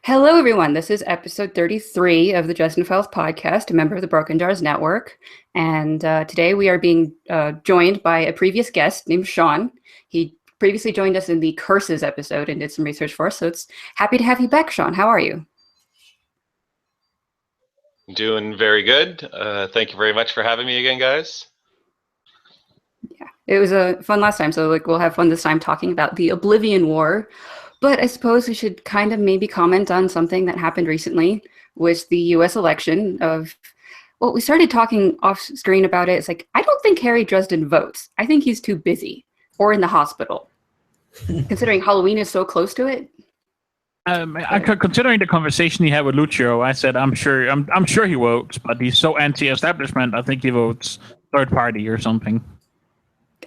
Hello, everyone. This is episode 33 of the Justin Files podcast, a member of the Broken Jars Network. And today we are being joined by a previous guest named Sean. He previously joined us in the Curses episode and did some research for us. So it's happy to have you back, Sean. How are you? Doing very good. Thank you very much for having me again, guys. Yeah, it was fun last time. So we'll have fun this time talking about the Oblivion War. But I suppose we should kind of maybe comment on something that happened recently with the U.S. election of, well, we started talking off screen about it. It's like, I don't think Harry Dresden votes. I think he's too busy or in the hospital, considering Halloween is so close to it. Considering the conversation he had with Lucio, I said, I'm sure he votes, but he's so anti-establishment, I think he votes third party or something.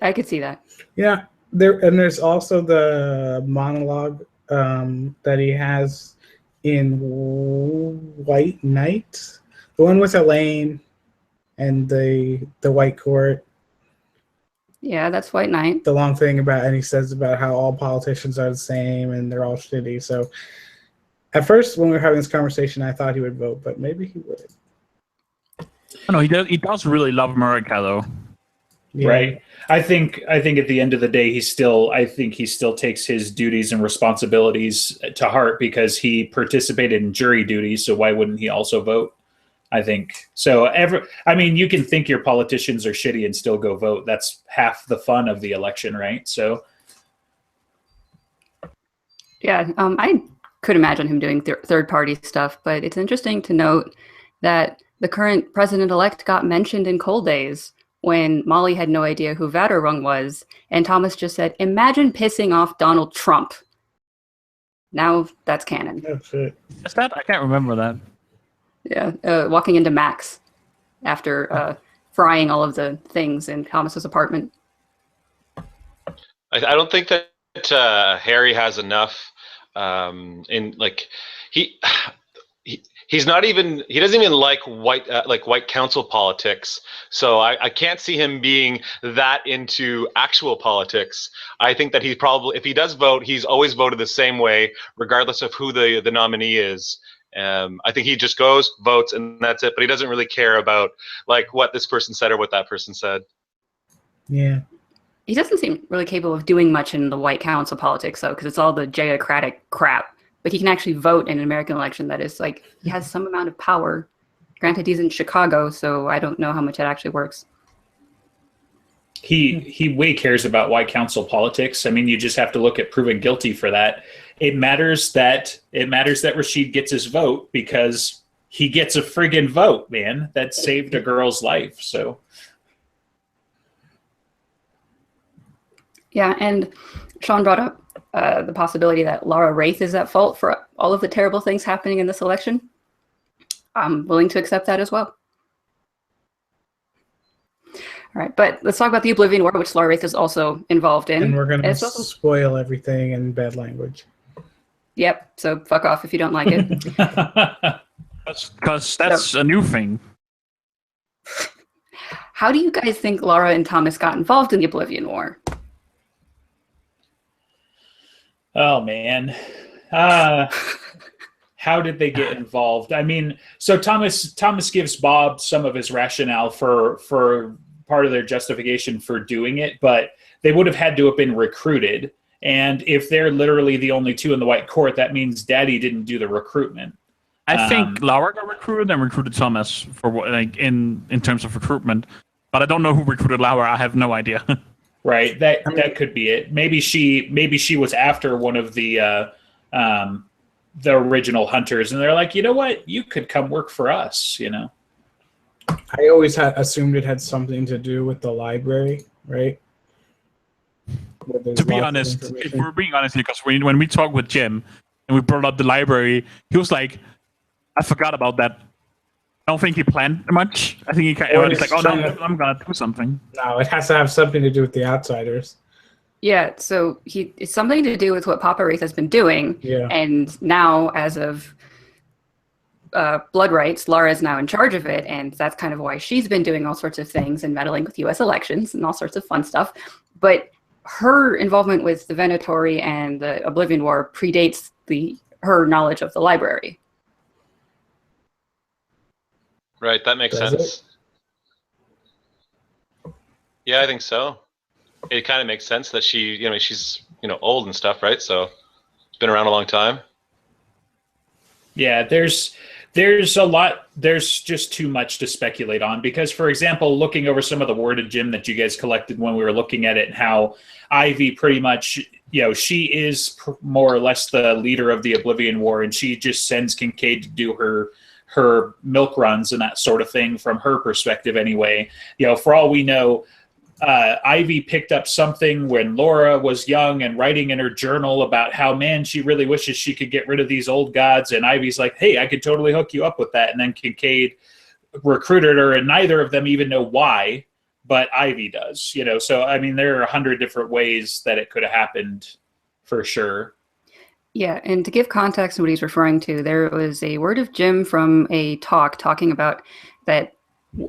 I could see that. Yeah. There's also the monologue that he has in White Knight, the one with Elaine and the White Court. Yeah, that's White Knight. The long thing about, and he says about how all politicians are the same and they're all shitty. So at first, when we were having this conversation, I thought he would vote, but maybe he would. I know he does really love America, though. Yeah. Right. I think at the end of the day, he still takes his duties and responsibilities to heart because he participated in jury duty. So why wouldn't he also vote? I think so. You can think your politicians are shitty and still go vote. That's half the fun of the election, right? So. Yeah, I could imagine him doing third party stuff, but it's interesting to note that the current president-elect got mentioned in Cold Days when Molly had no idea who Vaderung was, and Thomas just said, imagine pissing off Donald Trump. Now that's canon. That's it. Is that? I can't remember that. Yeah, walking into Max after frying all of the things in Thomas's apartment. I don't think that Harry has enough He's not even. He doesn't even like white council politics. So I can't see him being that into actual politics. I think that he's probably, if he does vote, he's always voted the same way, regardless of who the nominee is. I think he just goes, votes, and that's it. But he doesn't really care about what this person said or what that person said. Yeah. He doesn't seem really capable of doing much in the white council politics, though, because it's all the geocratic crap. But he can actually vote in an American election. That is, he has some amount of power. Granted, he's in Chicago, so I don't know how much it actually works. He way cares about white council politics. I mean, you just have to look at proven guilty for that. It matters that Rashid gets his vote because he gets a friggin' vote, man. That saved a girl's life. So. Yeah, and Sean brought up the possibility that Laura Wraith is at fault for all of the terrible things happening in this election. I'm willing to accept that as well. All right, but let's talk about the Oblivion War, which Laura Wraith is also involved in. And we're going to spoil everything in bad language. Yep, so fuck off if you don't like it. Because that's a new thing. How do you guys think Laura and Thomas got involved in the Oblivion War? Oh, man. How did they get involved? I mean, so Thomas gives Bob some of his rationale for part of their justification for doing it, but they would have had to have been recruited. And if they're literally the only two in the White Court, that means Daddy didn't do the recruitment. I think Laura got recruited and recruited Thomas for in terms of recruitment, but I don't know who recruited Laura. I have no idea. Right, that could be it. Maybe she was after one of the original hunters, and they're like, you know what, you could come work for us. You know. I always assumed it had something to do with the library, right? To be honest, if we're being honest, because when we talked with Jim and we brought up the library, he was like, I forgot about that. I don't think he planned much. I think he was like, oh no, I'm going to do something. No, it has to have something to do with the outsiders. Yeah, so it's something to do with what Papa Wraith has been doing. Yeah. And now, as of blood rights, Laura is now in charge of it, and that's kind of why she's been doing all sorts of things and meddling with U.S. elections and all sorts of fun stuff. But her involvement with the Venatori and the Oblivion War predates the her knowledge of the library. Right, that makes sense. Yeah, I think so. It kind of makes sense that she's old and stuff, right? So it's been around a long time. Yeah, there's a lot. There's just too much to speculate on because, for example, looking over some of the worded Jim that you guys collected when we were looking at it, and how Ivy pretty much, she is more or less the leader of the Oblivion War, and she just sends Kincaid to do her milk runs and that sort of thing from her perspective anyway. For all we know, Ivy picked up something when Laura was young and writing in her journal about how, man, she really wishes she could get rid of these old gods. And Ivy's like, hey, I could totally hook you up with that. And then Kincaid recruited her, and neither of them even know why, but Ivy does. So I mean, there are 100 different ways that it could have happened for sure. Yeah, and to give context to what he's referring to, there was a word of Jim from a talk talking about that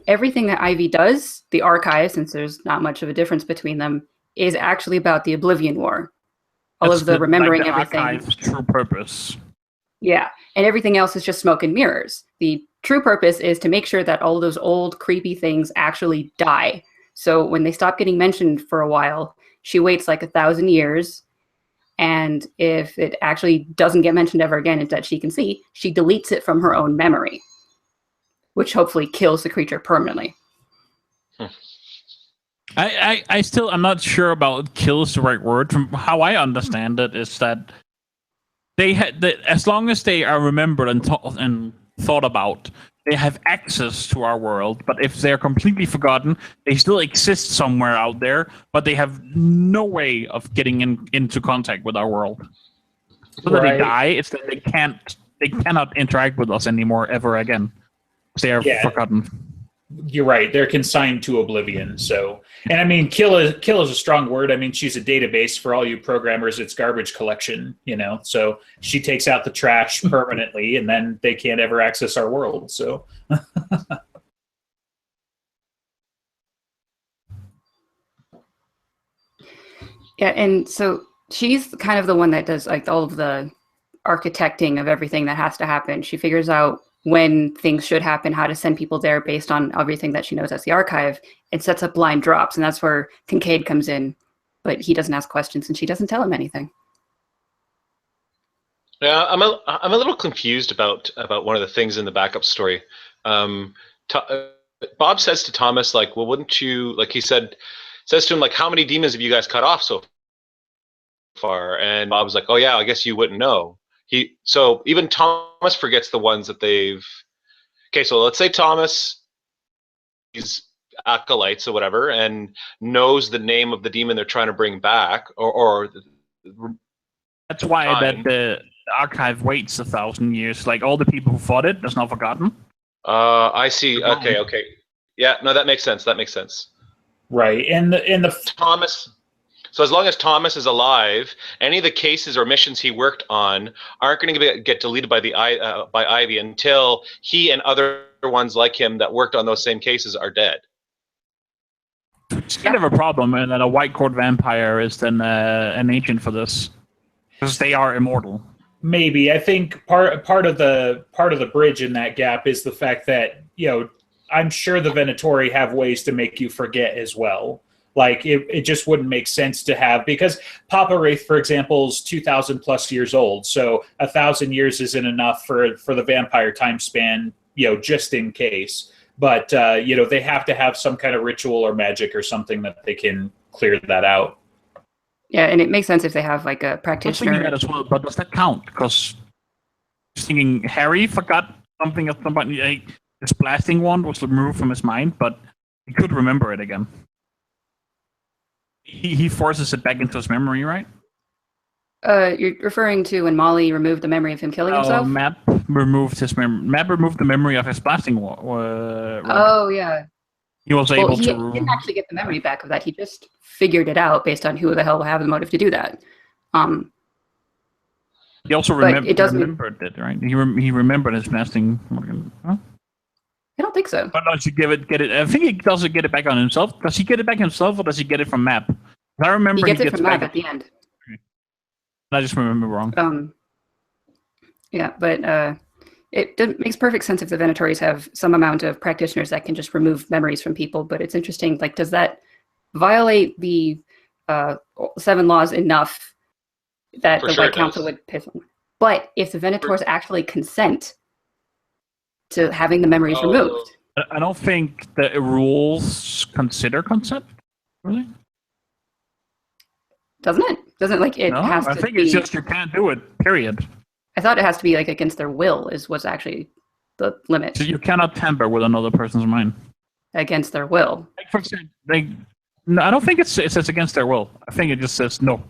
everything that Ivy does, the archive, since there's not much of a difference between them, is actually about the Oblivion War. All of the remembering everything. Archive's true purpose. Yeah, and everything else is just smoke and mirrors. The true purpose is to make sure that all those old creepy things actually die. So when they stop getting mentioned for a while, she waits like 1,000 years. And if it actually doesn't get mentioned ever again that she can see, she deletes it from her own memory, which hopefully kills the creature permanently. I'm not sure about kill is the right word. From how I understand it, is that as long as they are remembered and thought about, they have access to our world. But if they're completely forgotten, they still exist somewhere out there, but they have no way of getting into contact with our world. So that they die, it's that they cannot interact with us anymore ever again. They are forgotten. You're right. They're consigned to oblivion. So, and I mean, kill is a strong word. I mean, she's a database for all you programmers. It's garbage collection, So she takes out the trash permanently, and then they can't ever access our world. So. Yeah, and so she's kind of the one that does like all of the architecting of everything that has to happen. She figures out when things should happen, how to send people there based on everything that she knows as the archive, and sets up blind drops. And that's where Kincaid comes in, but he doesn't ask questions and she doesn't tell him anything. Yeah, I'm a little confused about one of the things in the backup story. Bob says to Thomas, like, well, wouldn't you, like he says to him, like, how many demons have you guys cut off so far? And Bob's like, oh yeah, I guess you wouldn't know. So even Thomas forgets the ones that they've. Okay, so let's say Thomas, he's acolytes or whatever, and knows the name of the demon they're trying to bring back, or that's why that the archive waits 1,000 years. Like all the people who fought it, that's not forgotten. I see. Okay. Yeah, no, that makes sense. Right, and the Thomas. So as long as Thomas is alive, any of the cases or missions he worked on aren't going to get deleted by by Ivy until he and other ones like him that worked on those same cases are dead. It's kind of a problem, and then a white court vampire is then an agent for this because they are immortal. Maybe I think part of the bridge in that gap is the fact that I'm sure the Venatori have ways to make you forget as well. Like it just wouldn't make sense to have, because Papa Wraith, for example, is 2,000 plus years old. So 1,000 years isn't enough for the vampire time span, just in case. But they have to have some kind of ritual or magic or something that they can clear that out. Yeah, and it makes sense if they have like a practitioner. I was thinking that as well, but does that count? Because thinking Harry forgot something at some point. His blasting wand was removed from his mind, but he could remember it again. He forces it back into his memory, right? You're referring to when Molly removed the memory of him killing himself? Map removed his memory. Map removed the memory of his blasting wand. Oh, yeah. He was able to. He didn't actually get the memory back of that. He just figured it out based on who the hell will have the motive to do that. He also remembered it, right? He remembered his blasting. Huh? I don't think so. But does he get it? I think he doesn't get it back on himself. Does he get it back himself, or does he get it from Map? I remember he gets it from Map at the end. I just remember wrong. Yeah, but makes perfect sense if the Venatories have some amount of practitioners that can just remove memories from people. But it's interesting, like, does that violate the 7 laws enough that For the sure White it Council does. would piss on? But if the Venators actually consent to having the memories removed, I don't think the rules consider consent. Really? doesn't it? Doesn't like it No, has I to think be? it's just you can't do it. Period. I thought it has to be like against their will is what's actually the limit. So you cannot tamper with another person's mind. Against their will. Like for example, no, I don't think it says against their will. I think it just says no.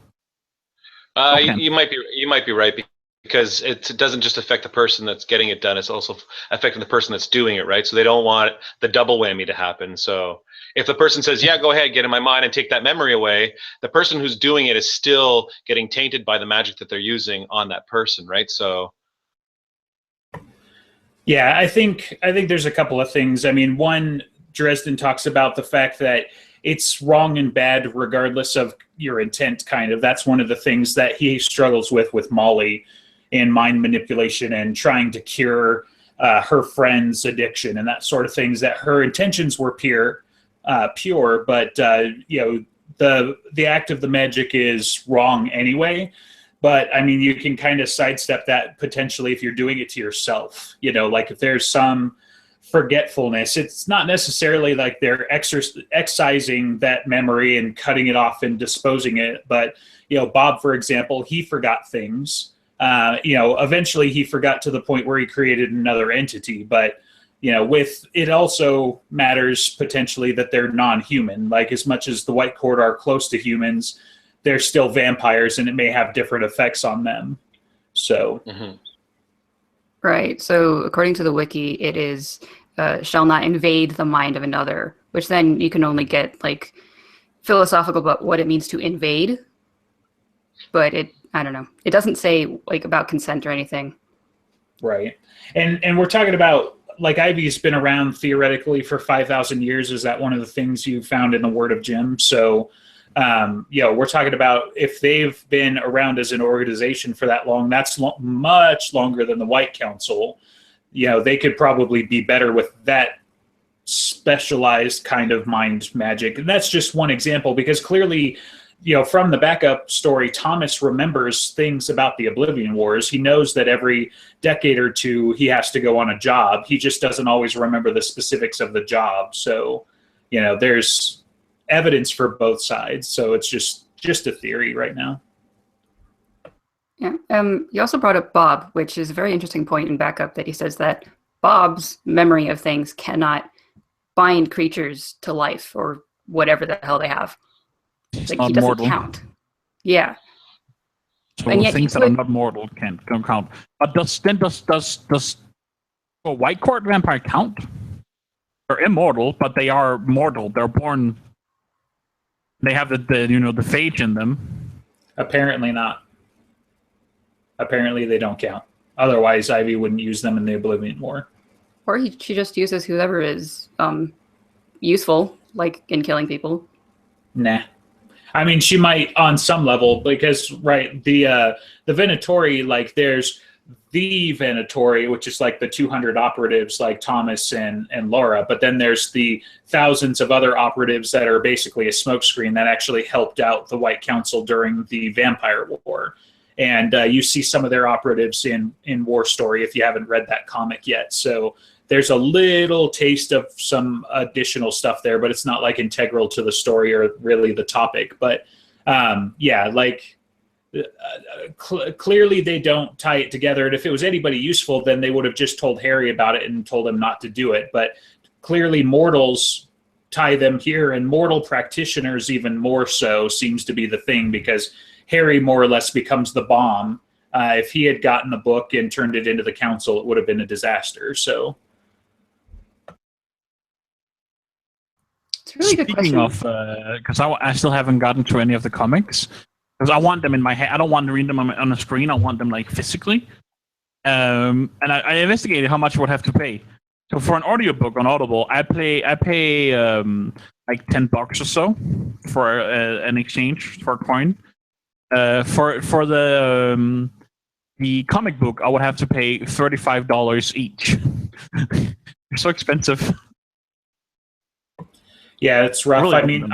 Okay. You might be right, because it doesn't just affect the person that's getting it done; it's also affecting the person that's doing it, right? So they don't want the double whammy to happen. So if the person says, "Yeah, go ahead, get in my mind and take that memory away," the person who's doing it is still getting tainted by the magic that they're using on that person, right? So Yeah, I think there's a couple of things. I mean, one, Dresden talks about the fact that it's wrong and bad regardless of your intent, kind of. That's one of the things that he struggles with Molly in mind manipulation and trying to cure her friend's addiction and that sort of things, that her intentions were pure, but the act of the magic is wrong anyway. But I mean, you can kind of sidestep that potentially if you're doing it to yourself. Like if there's some forgetfulness, it's not necessarily like they're excising that memory and cutting it off and disposing it. But Bob, for example, he forgot things. Eventually he forgot to the point where he created another entity. But with it also matters potentially that they're non-human. Like as much as the White Court are close to humans, they're still vampires, and it may have different effects on them. So. Mm-hmm. Right. So according to the wiki, it is shall not invade the mind of another, which then you can only get like philosophical about what it means to invade. But I don't know. It doesn't say like about consent or anything. Right. And we're talking about, like, Ivy's been around theoretically for 5,000 years. Is that one of the things you found in the Word of Jim? So, we're talking about if they've been around as an organization for that long, that's much longer than the White Council. They could probably be better with that specialized kind of mind magic. And that's just one example, because clearly, from the backup story, Thomas remembers things about the Oblivion Wars. He knows that every decade or two he has to go on a job. He just doesn't always remember the specifics of the job. So, there's evidence for both sides. So it's just a theory right now. Yeah. You also brought up Bob, which is a very interesting point in backup, that he says that Bob's memory of things cannot bind creatures to life or whatever the hell they have. It's like not he doesn't mortal. count. Yeah. So And yet things that are not mortal can't count. But does a White Court vampire count? They're immortal, but they are mortal. They're born. They have the phage in them. Apparently not. Apparently they don't count. Otherwise, Ivy wouldn't use them in the Oblivion War. Or she just uses whoever is useful, like in killing people. Nah. I mean, she might on some level, because the Venatori, like there's the Venatori, which is like the 200 operatives like Thomas and Laura, but then there's the thousands of other operatives that are basically a smokescreen that actually helped out the White Council during the Vampire War. And you see some of their operatives in War Story if you haven't read that comic yet. So there's a little taste of some additional stuff there, but it's not like integral to the story or really the topic. But clearly they don't tie it together. And if it was anybody useful, then they would have just told Harry about it and told him not to do it. But clearly mortals tie them here, and mortal practitioners even more so seems to be the thing, because Harry more or less becomes the bomb. If he had gotten the book and turned it into the council, it would have been a disaster. So. It's a really good Speaking question. of, because I still haven't gotten to any of the comics, because I want them in my head. I don't want to read them on the screen. I want them like physically. And I investigated how much I would have to pay. So for an audiobook on Audible, I pay like $10 or so for an exchange for a coin. For the the comic book, I would have to pay $35 each. They're so expensive. Yeah, it's rough. Really I mean,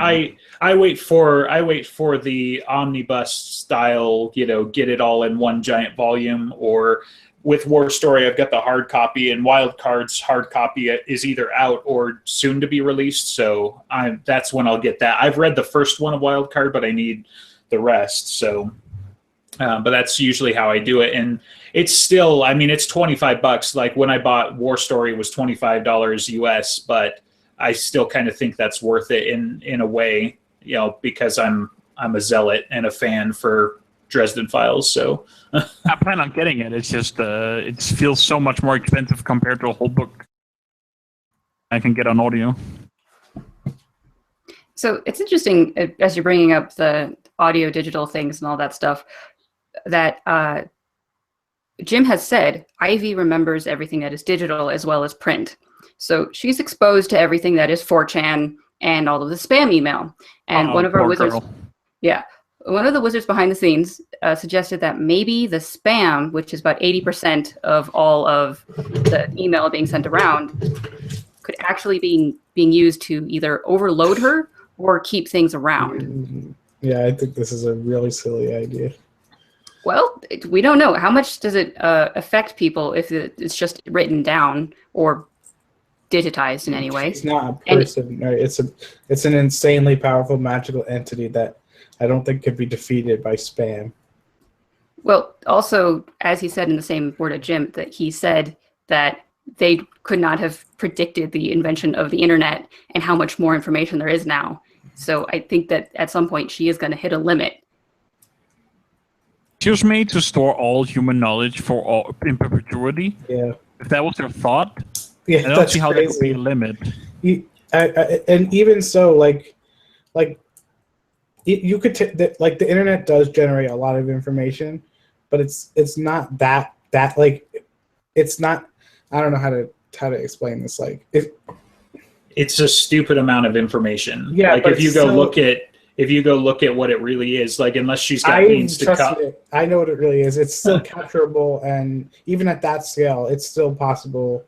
I wait for the omnibus style, get it all in one giant volume, or with War Story, I've got the hard copy, and Wildcard's hard copy is either out or soon to be released. So that's when I'll get that. I've read the first one of Wildcard, but I need the rest. So, but that's usually how I do it, and it's still, I mean, it's $25. Like when I bought War Story, it was $25 US, but I still kind of think that's worth it in a way, because I'm a zealot and a fan for Dresden Files. So I plan on getting it. It's just it feels so much more expensive compared to a whole book I can get on audio. So it's interesting, as you're bringing up the audio digital things and all that stuff, that Jim has said Ivy remembers everything that is digital as well as print. So she's exposed to everything that is 4chan and all of the spam email. And one of our wizards, one of the wizards behind the scenes suggested that maybe the spam, which is about 80% of all of the email being sent around, could actually be being used to either overload her or keep things around. Yeah, I think this is a really silly idea. Well, we don't know. How much does it affect people if it's just written down or digitized in any way? It's not a person, right? It's an insanely powerful magical entity that I don't think could be defeated by spam. Well, also, as he said in the same word at Jim, that he said that they could not have predicted the invention of the internet and how much more information there is now. So I think that at some point she is going to hit a limit. She was made to store all human knowledge for all in perpetuity. Yeah. If that was their thought, Yeah, I don't that's see how crazy. there could be a limit. And even so, like you could like the internet does generate a lot of information, but it's not that like it's not. I don't know how to explain this. Like it's a stupid amount of information. Yeah, like but if you go look at what it really is, like unless she's got means to cut. I know what it really is. It's still capturable, and even at that scale, it's still possible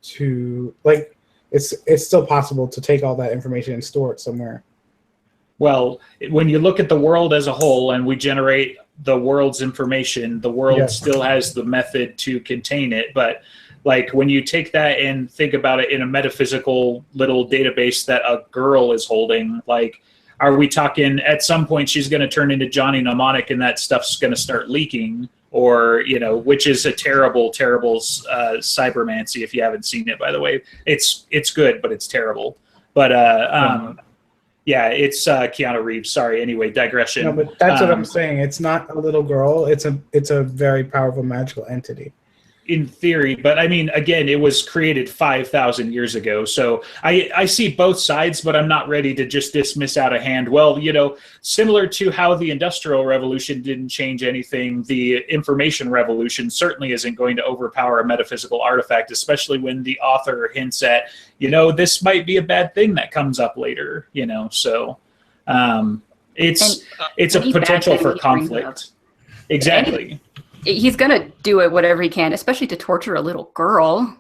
to it's still possible to take all that information and store it somewhere. Well, when you look at the world as a whole and we generate the world's information, the world still has the method to contain it. But like when you take that and think about it in a metaphysical little database that a girl is holding, like, are we talking at some point she's going to turn into Johnny Mnemonic and that stuff's going to start leaking? Or, which is a terrible, terrible cybermancy if you haven't seen it, by the way. It's good, but it's terrible. But yeah, it's Keanu Reeves. Sorry. Anyway, digression. No, but that's what I'm saying. It's not a little girl. It's a very powerful magical entity. In theory, but I mean, again, it was created 5,000 years ago. So I see both sides, but I'm not ready to just dismiss out of hand. Well, similar to how the Industrial Revolution didn't change anything, the Information Revolution certainly isn't going to overpower a metaphysical artifact, especially when the author hints at, this might be a bad thing that comes up later, so it's a potential for conflict. Exactly. He's going to do it whatever he can, especially to torture a little girl.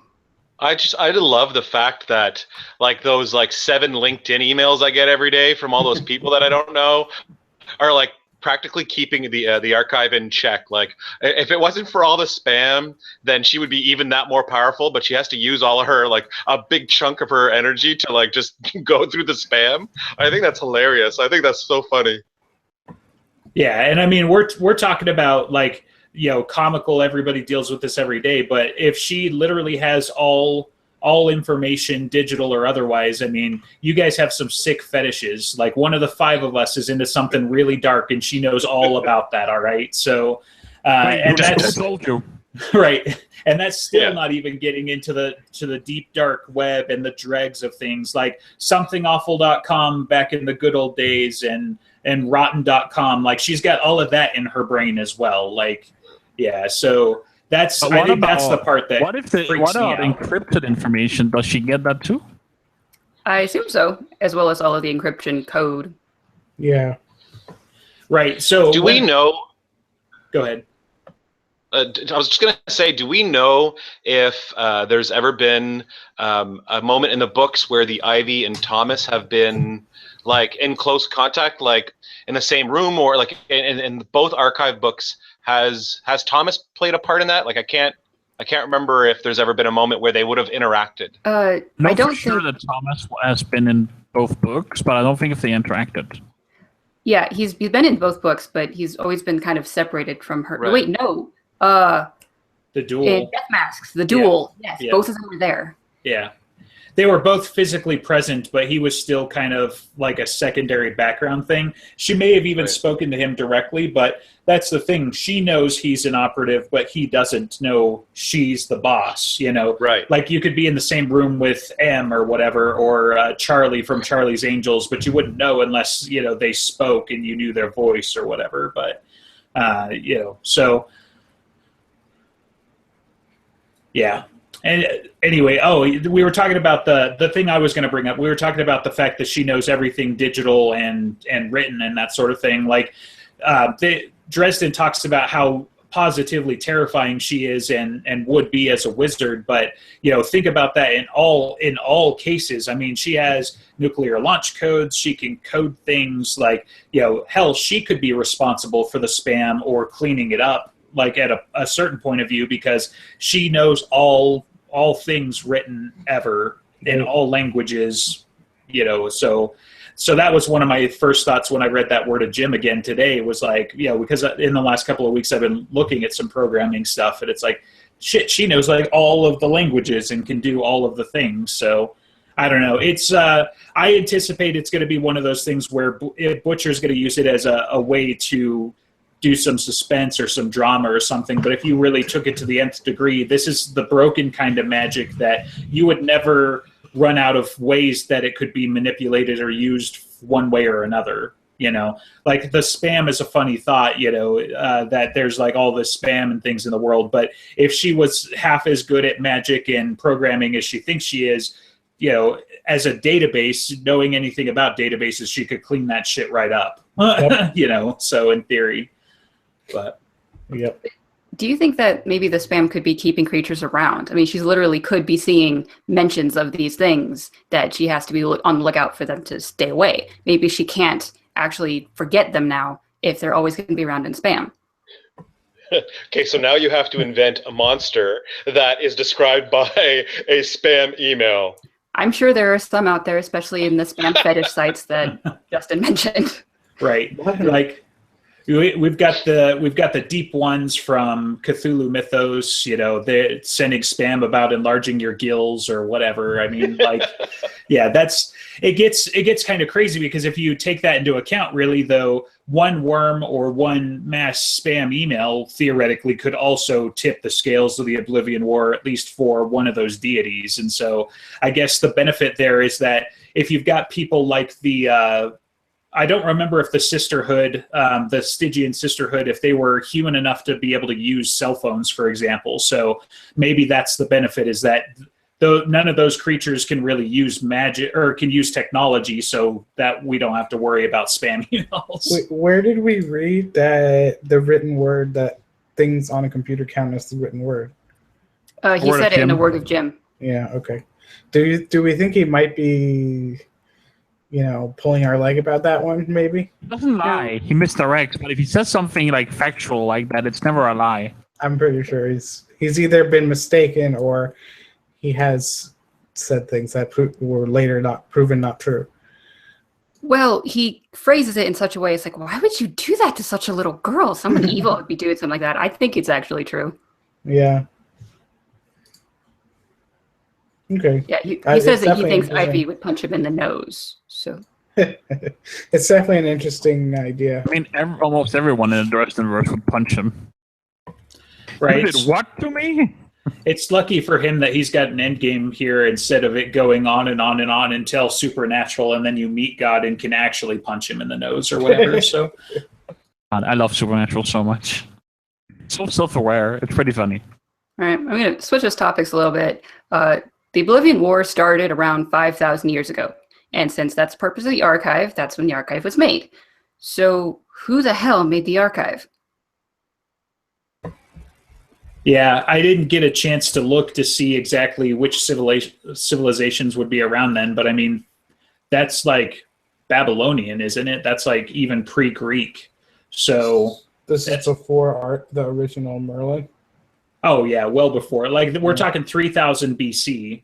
I love the fact that like those 7 LinkedIn emails I get every day from all those people that I don't know are like practically keeping the archive in check. Like if it wasn't for all the spam, then she would be even that more powerful, but she has to use all of her, like a big chunk of her energy to like just go through the spam. I think that's hilarious. I think that's so funny. Yeah. And I mean, we're talking about like, comical, everybody deals with this every day, but if she literally has all information, digital or otherwise, I mean, you guys have some sick fetishes. Like one of the 5 of us is into something really dark and she knows all about that. All right. So, and that's told you. Right. And that's still not even getting into the deep dark web and the dregs of things like somethingawful.com back in the good old days and rotten.com. Like she's got all of that in her brain as well. Like, yeah, so that's that's the part that what about encrypted information? Does she get that too? I assume so, as well as all of the encryption code. Yeah. Right. So we know? Go ahead. I was just going to say, do we know if there's ever been a moment in the books where the Ivy and Thomas have been like in close contact, like in the same room, or like in both archive books? Has Thomas played a part in that? Like I can't remember if there's ever been a moment where they would have interacted. I No, don't for sure think. that Thomas has been in both books, but I don't think if they interacted. Yeah, he's been in both books, but he's always been kind of separated from her. Right. Wait, no. The duel. In Death Masks, the duel. Yes, Yeah. both of them were there. Yeah. They were both physically present, but he was still kind of like a secondary background thing. She may have even spoken to him directly, but that's the thing. She knows he's an operative, but he doesn't know she's the boss, you know? Right. Like you could be in the same room with M or whatever, or Charlie from Charlie's Angels, but you wouldn't know unless, you know, they spoke and you knew their voice or whatever. But, you know, so, yeah. And anyway, we were talking about the thing I was going to bring up. We were talking about the fact that she knows everything digital and written and that sort of thing. Like Dresden talks about how positively terrifying she is and would be as a wizard. But, you know, think about that in all cases. I mean, she has nuclear launch codes. She can code things like, you know, hell, she could be responsible for the spam or cleaning it up, like at a certain point of view, because she knows all things written ever in all languages, you know. So that was one of my first thoughts when I read that word of Jim again today, was like, you know, because in the last couple of weeks I've been looking at some programming stuff, and it's like, shit, she knows like all of the languages and can do all of the things. So I don't know. It's I anticipate it's going to be one of those things where Butcher's going to use it as a way to do some suspense or some drama or something. But if you really took it to the nth degree, this is the broken kind of magic that you would never run out of ways that it could be manipulated or used one way or another. You know, like the spam is a funny thought, you know, that there's like all this spam and things in the world. But if she was half as good at magic and programming as she thinks she is, you know, as a database, knowing anything about databases, she could clean that shit right up. Yep. You know, so in theory. But yep. Do you think that maybe the spam could be keeping creatures around? I mean, she's literally could be seeing mentions of these things that she has to be on the lookout for them to stay away. Maybe she can't actually forget them now if they're always going to be around in spam. Okay, so now you have to invent a monster that is described by a spam email. I'm sure there are some out there, especially in the spam fetish sites that Justin mentioned. Right. Like we've got the deep ones from Cthulhu Mythos, you know, they're sending spam about enlarging your gills or whatever. I mean, like, yeah, it gets kind of crazy, because if you take that into account, really, though, one worm or one mass spam email theoretically could also tip the scales of the Oblivion War, at least for one of those deities. And so I guess the benefit there is that if you've got people like the I don't remember if the Sisterhood, the Stygian Sisterhood, if they were human enough to be able to use cell phones, for example. So maybe that's the benefit, is that though none of those creatures can really use magic or can use technology, so that we don't have to worry about spam emails. Wait, where did we read that the written word, that things on a computer count as the written word? He said it in a word of Jim. Yeah, okay. Do we think he might be, you know, pulling our leg about that one, maybe? He doesn't lie. He misdirects, but if he says something like factual like that, it's never a lie. I'm pretty sure he's either been mistaken or he has said things that were later not proven not true. Well, he phrases it in such a way, it's like, why would you do that to such a little girl? Someone evil would be doing something like that. I think it's actually true. Yeah. Okay. Yeah, he says that he thinks Ivy would punch him in the nose. So it's definitely an interesting idea. I mean, almost everyone in the Dresdenverse would punch him. Right. You did what to me? It's lucky for him that he's got an end game here, instead of it going on and on and on until Supernatural, and then you meet God and can actually punch him in the nose or whatever. So God, I love Supernatural so much. So self-aware. It's pretty funny. all right, I'm going to switch us topics a little bit. The Oblivion War started around 5,000 years ago. And since that's the purpose of the archive, that's when the archive was made. So who the hell made the archive? Yeah, I didn't get a chance to look to see exactly which civilizations would be around then, but I mean, that's like Babylonian, isn't it? That's like even pre-Greek. So This is before the original Merlin. oh yeah, well before. Like we're talking 3000 BC.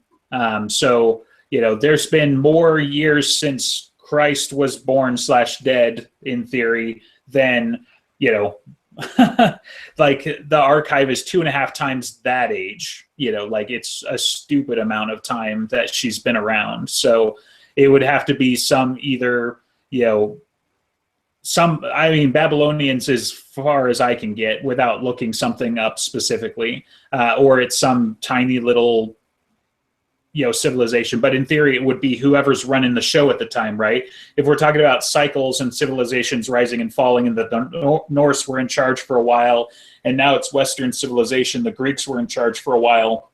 So there's been more years since Christ was born / dead in theory than like the archive is 2.5 times that age. Like it's a stupid amount of time that she's been around. So it would have to be some either Babylonians as far as I can get without looking something up specifically, or it's some tiny little civilization. But in theory, it would be whoever's running the show at the time, right? If we're talking about cycles and civilizations rising and falling, and the Norse were in charge for a while, and now it's Western civilization, the Greeks were in charge for a while.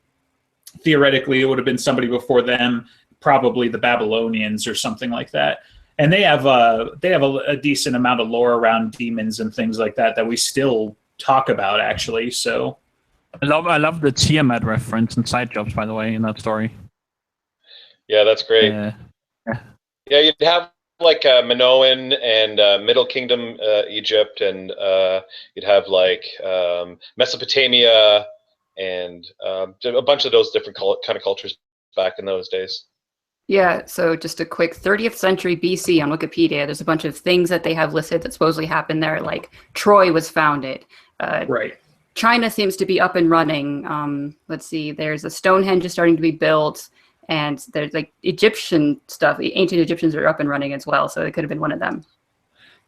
Theoretically, it would have been somebody before them, probably the Babylonians or something like that. And they have a decent amount of lore around demons and things like that we still talk about, actually. So I love the Tiamat reference in Side Jobs, by the way, in that story. Yeah, that's great. Yeah, you'd have like Minoan and Middle Kingdom Egypt, and you'd have like Mesopotamia and a bunch of those different kind of cultures back in those days. Yeah, so just a quick 30th century BC on Wikipedia. There's a bunch of things that they have listed that supposedly happened there, like Troy was founded. Right. China seems to be up and running. Let's see, there's a Stonehenge is starting to be built, and there's like Egyptian stuff. The ancient Egyptians are up and running as well, so it could have been one of them.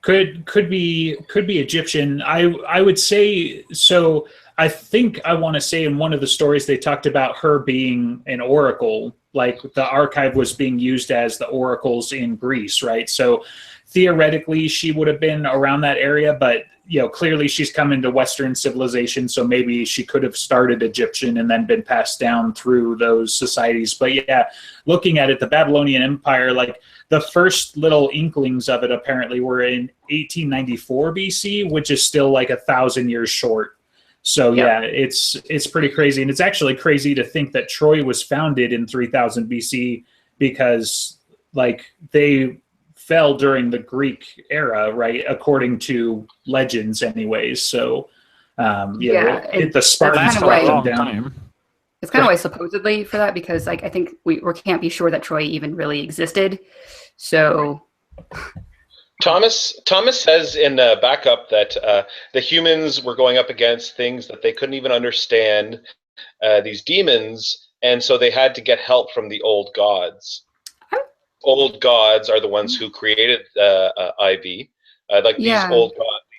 Could be Egyptian. I would say so. I think I want to say in one of the stories they talked about her being an oracle, like the archive was being used as the oracles in Greece, right? So theoretically she would have been around that area, but clearly she's come into Western civilization, so maybe she could have started Egyptian and then been passed down through those societies. But yeah, looking at it, the Babylonian Empire, like the first little inklings of it apparently were in 1894 BC, which is still like 1,000 years short. So yeah, it's pretty crazy. And it's actually crazy to think that Troy was founded in 3000 BC because like they fell during the Greek era, right? According to legends anyways. So the Spartans brought them down. It's kind of why supposedly for that, because like I think we can't be sure that Troy even really existed. So Thomas says in the backup that the humans were going up against things that they couldn't even understand, these demons, and so they had to get help from the old gods. Old gods are the ones who created Ivy. These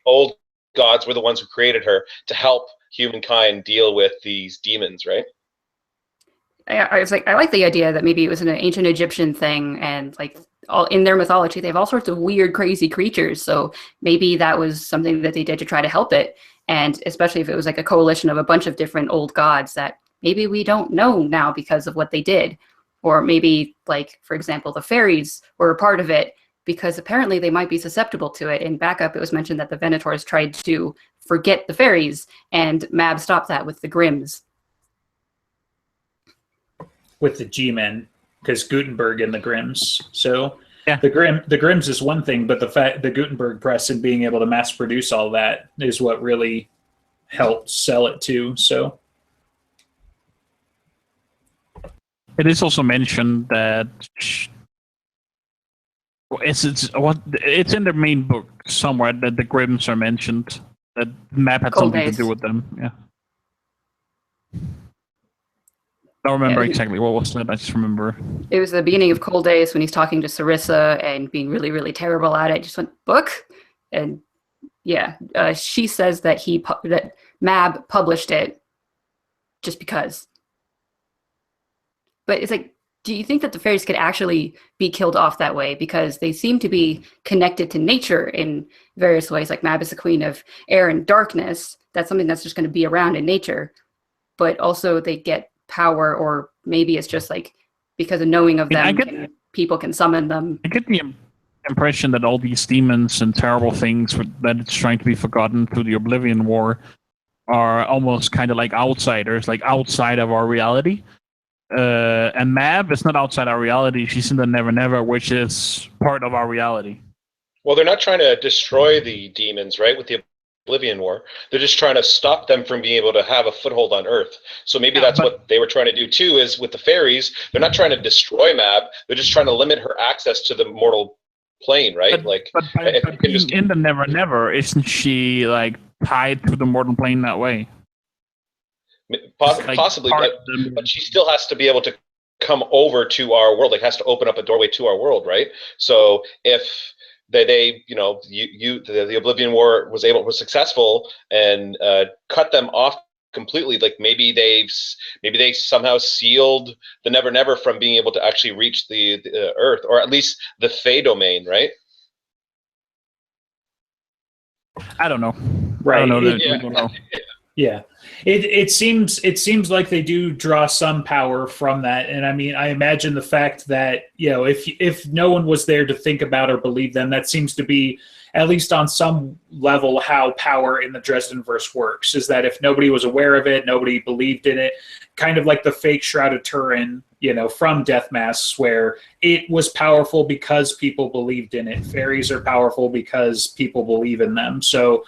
old gods were the ones who created her to help humankind deal with these demons, right? I was like, I like the idea that maybe it was an ancient Egyptian thing, and like all in their mythology, they have all sorts of weird, crazy creatures. So maybe that was something that they did to try to help it. And especially if it was like a coalition of a bunch of different old gods that maybe we don't know now because of what they did. Or maybe, like, for example, the fairies were a part of it because apparently they might be susceptible to it. In backup, it was mentioned that the Venators tried to forget the fairies, and Mab stopped that with the Grimms. With the G-Men, because Gutenberg and the Grimms. So yeah. the Grimms is one thing, but the Gutenberg press and being able to mass produce all that is what really helped sell it too. So it is also mentioned that it's in the main book somewhere that the Grimms are mentioned, that Mab had something to do with them. Yeah. I don't remember exactly what was it. I just remember it was the beginning of Cold Days when he's talking to Sarissa and being really, really terrible at it. Just went book, and she says that that Mab published it just because. But it's like, do you think that the fairies could actually be killed off that way? Because they seem to be connected to nature in various ways. Like Mab is the queen of air and darkness. That's something that's just going to be around in nature. But also they get power, or maybe it's just like because of knowing of them, people can summon them. I get the impression that all these demons and terrible things that it's trying to be forgotten through the Oblivion War are almost kind of like outsiders, like outside of our reality. And Mab is not outside our reality. She's in the Never Never, which is part of our reality. Well, they're not trying to destroy the demons, right? With the Oblivion War, they're just trying to stop them from being able to have a foothold on Earth. So maybe that's what they were trying to do too. Is with the fairies, they're not trying to destroy Mab. They're just trying to limit her access to the mortal plane, right? But being in the Never Never, isn't she like tied to the mortal plane that way? Possibly, but she still has to be able to come over to our world. Like, has to open up a doorway to our world, right? So if they the Oblivion War was successful and cut them off completely, like maybe they somehow sealed the Never Never from being able to actually reach the Earth, or at least the Fey domain, right? I don't know. Right. I don't know. Yeah. We don't know. Yeah, it seems like they do draw some power from that, and I mean, I imagine the fact that, you know, if no one was there to think about or believe them, that seems to be, at least on some level, how power in the Dresden verse works. Is that if nobody was aware of it, nobody believed in it, kind of like the fake Shroud of Turin, you know, from Death Masks, where it was powerful because people believed in it. Fairies are powerful because people believe in them. So,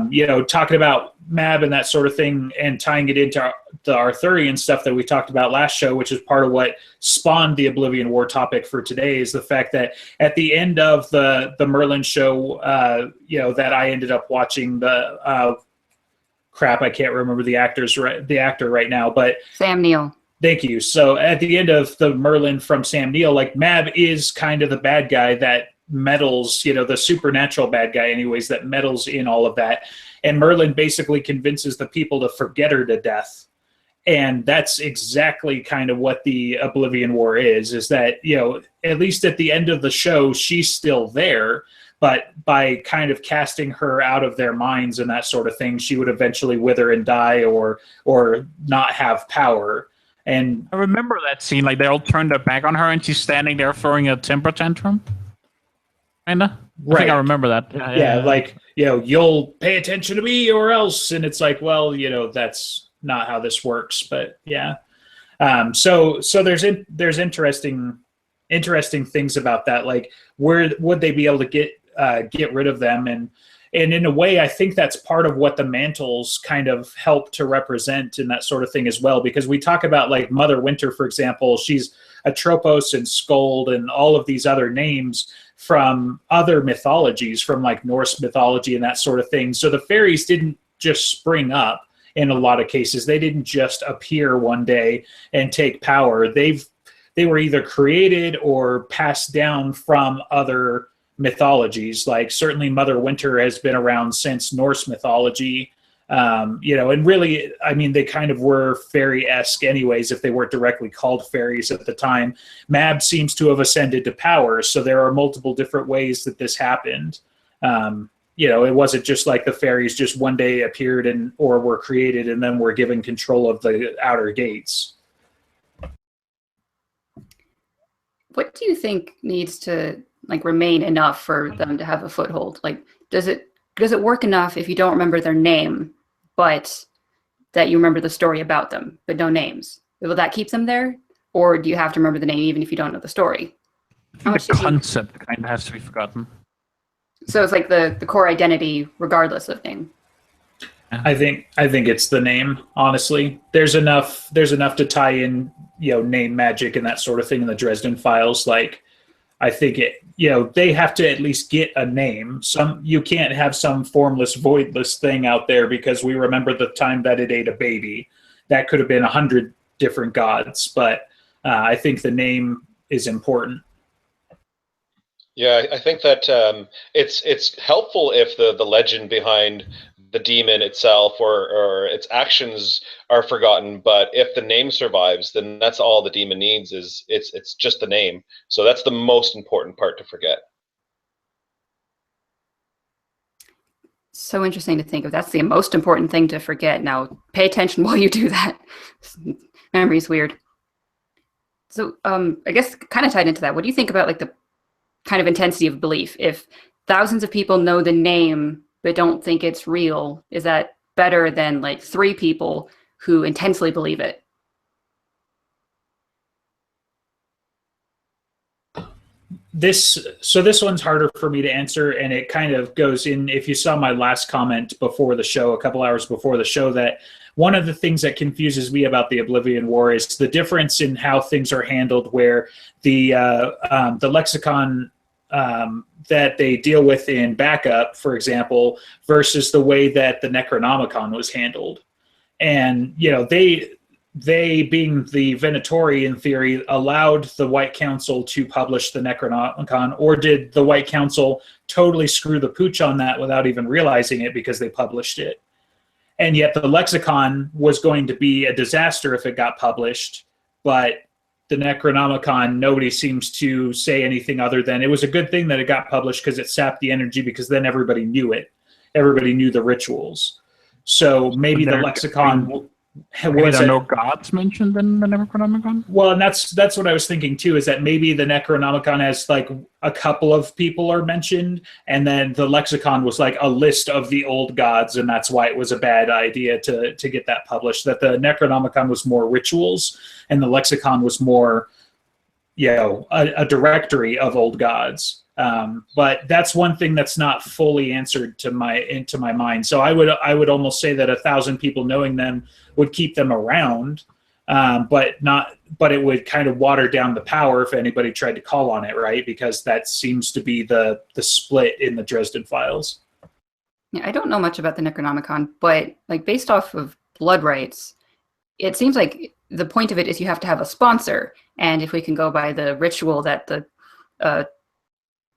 you know, talking about Mab and that sort of thing and tying it into the Arthurian stuff that we talked about last show, which is part of what spawned the Oblivion War topic for today, is the fact that at the end of the Merlin show, you know, that I ended up watching, the crap, I can't remember the actor right now, but Sam Neill. Thank you. So at the end of the Merlin from Sam Neill, like, Mab is kind of the bad guy that meddles, you know, the supernatural bad guy anyways, that meddles in all of that. And Merlin basically convinces the people to forget her to death. And that's exactly kind of what the Oblivion War is that, you know, at least at the end of the show, she's still there, but by kind of casting her out of their minds and that sort of thing, she would eventually wither and die or not have power. And I remember that scene, like they all turned their back on her and she's standing there throwing a temper tantrum. Kinda. Right. I think I remember that. Yeah, like, you know, you'll pay attention to me or else. And it's like, well, you know, that's not how this works. But yeah. So there's interesting things about that. Like, where would they be able to get rid of them? And in a way, I think that's part of what the mantles kind of help to represent and that sort of thing as well. Because we talk about, like, Mother Winter, for example, she's Atropos and Scold and all of these other names from other mythologies, from like Norse mythology and that sort of thing. So the fairies didn't just spring up in a lot of cases. They didn't just appear one day and take power. They were either created or passed down from other mythologies. Like, certainly Mother Winter has been around since Norse mythology. You know, and really, I mean, they kind of were fairy-esque anyways, if they weren't directly called fairies at the time. Mab seems to have ascended to power, so there are multiple different ways that this happened. You know, it wasn't just like the fairies just one day appeared or were created and then were given control of the outer gates. What do you think needs to, like, remain enough for them to have a foothold? Like, does it work enough if you don't remember their name, but that you remember the story about them, but no names? Will that keep them there? Or do you have to remember the name even if you don't know the story? The concept kind of has to be forgotten. So it's like the core identity regardless of name. I think it's the name, honestly. There's enough to tie in, you know, name magic and that sort of thing in the Dresden Files. Like, I think they have to at least get a name. You can't have some formless, voidless thing out there, because we remember the time that it ate a baby. That could have been 100 different gods, but I think the name is important. Yeah, I think that it's helpful if the legend behind the demon itself or its actions are forgotten, but if the name survives, then that's all the demon needs, is it's just the name. So that's the most important part to forget. So interesting to think of. That's the most important thing to forget. Now, pay attention while you do that. Memory's weird. So I guess kind of tied into that, what do you think about, like, the kind of intensity of belief? If thousands of people know the name but don't think it's real, is that better than like 3 people who intensely believe it? This one's harder for me to answer, and it kind of goes in. If you saw my last comment before the show, a couple hours before the show, that one of the things that confuses me about the Oblivion War is the difference in how things are handled, where the lexicon that they deal with in backup, for example, versus the way that the Necronomicon was handled. And they being the Venatori in theory allowed the White Council to publish the Necronomicon, or did the White Council totally screw the pooch on that without even realizing it because they published it? And yet the lexicon was going to be a disaster if it got published, but the Necronomicon, nobody seems to say anything other than it was a good thing that it got published because it sapped the energy, because then everybody knew it. Everybody knew the rituals. So maybe the lexicon... Maybe there are no gods mentioned in the Necronomicon? Well, and that's what I was thinking too, is that maybe the Necronomicon has like a couple of people are mentioned, and then the lexicon was like a list of the old gods, and that's why it was a bad idea to get that published. That the Necronomicon was more rituals, and the lexicon was more, a directory of old gods. But that's one thing that's not fully answered into my mind. So I would almost say that 1,000 people knowing them would keep them around, but it would kind of water down the power if anybody tried to call on it, right? Because that seems to be the split in the Dresden Files. Yeah, I don't know much about the Necronomicon, but like based off of blood rites, it seems like the point of it is you have to have a sponsor, and if we can go by the ritual that the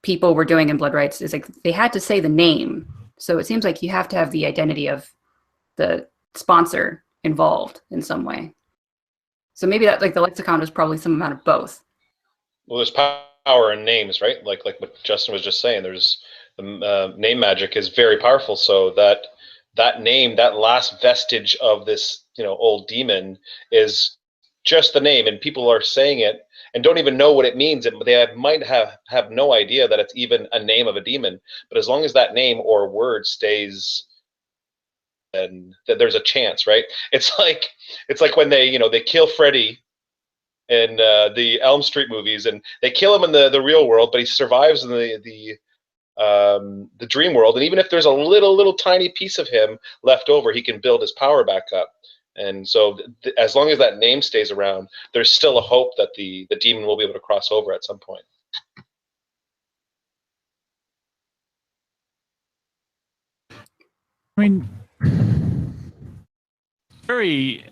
people were doing in blood rites, is like they had to say the name. So it seems like you have to have the identity of the sponsor involved in some way. So maybe that, like, the lexicon was probably some amount of both. Well, there's power in names, right? Like what Justin was just saying. There's name magic is very powerful. So that name, that last vestige of this old demon, is just the name, and people are saying it and don't even know what it means, and they might have no idea that it's even a name of a demon. But as long as that name or word stays, and that there's a chance, right? It's like when they kill Freddy in the Elm Street movies, and they kill him in the real world, but he survives in the dream world, and even if there's a little tiny piece of him left over, he can build his power back up. And so as long as that name stays around, there's still a hope that the demon will be able to cross over at some point. I mean, we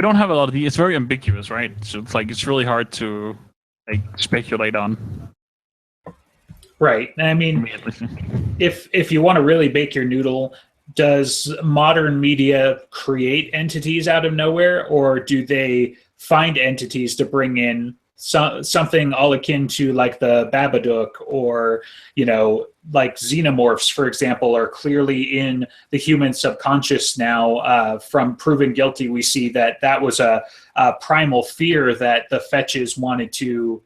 don't have a lot of it's very ambiguous, right? So it's really hard to speculate on. Right. I mean, if you want to really bake your noodle, does modern media create entities out of nowhere, or do they find entities to bring in something all akin to like the Babadook, or like xenomorphs, for example, are clearly in the human subconscious now. From Proven Guilty, we see that was a primal fear that the fetches wanted to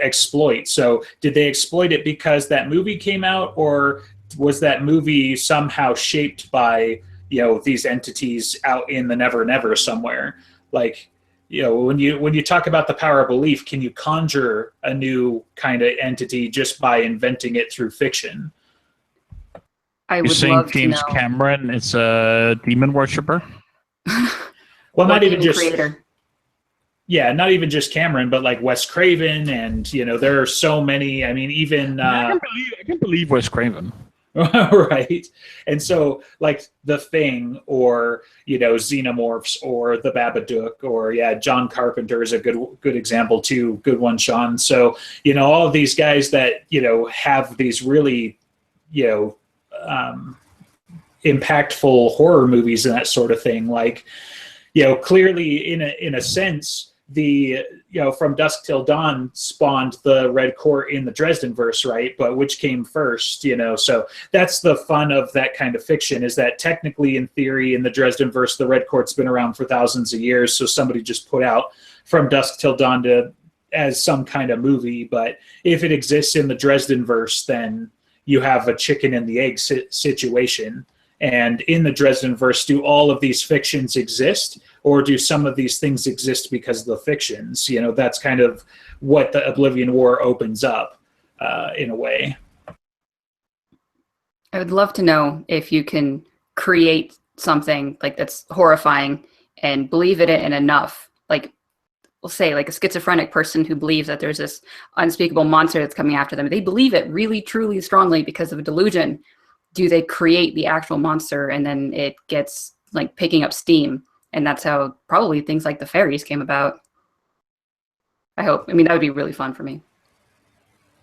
exploit. So did they exploit it because that movie came out, or was that movie somehow shaped by these entities out in the never never somewhere? Like, when you talk about the power of belief, can you conjure a new kind of entity just by inventing it through fiction? I You're would saying love James to know. Cameron is a demon worshiper? Well, not even just creator. Yeah, not even just Cameron, but like Wes Craven, and there are so many. I mean, even I can believe Wes Craven. Right. And so like The Thing, or Xenomorphs, or the Babadook, or John Carpenter is a good example too. Good one, Sean. So all of these guys that have these really impactful horror movies and that sort of thing. Like clearly in a sense, the From Dusk Till Dawn spawned the Red Court in the Dresden verse, right? But which came first? So that's the fun of that kind of fiction, is that technically, in theory, in the Dresden verse, the Red Court's been around for thousands of years. So somebody just put out From Dusk Till Dawn as some kind of movie. But if it exists in the Dresden verse, then you have a chicken and the egg situation. And in the Dresden verse, do all of these fictions exist, or do some of these things exist because of the fictions? You know, that's kind of what the Oblivion War opens up in a way. I would love to know if you can create something like that's horrifying and believe in it in enough. Like, we'll say like a schizophrenic person who believes that there's this unspeakable monster that's coming after them. They believe it really, truly strongly because of a delusion. Do they create the actual monster and then it gets like picking up steam? And that's how probably things like the fairies came about. I hope. I mean, that would be really fun for me.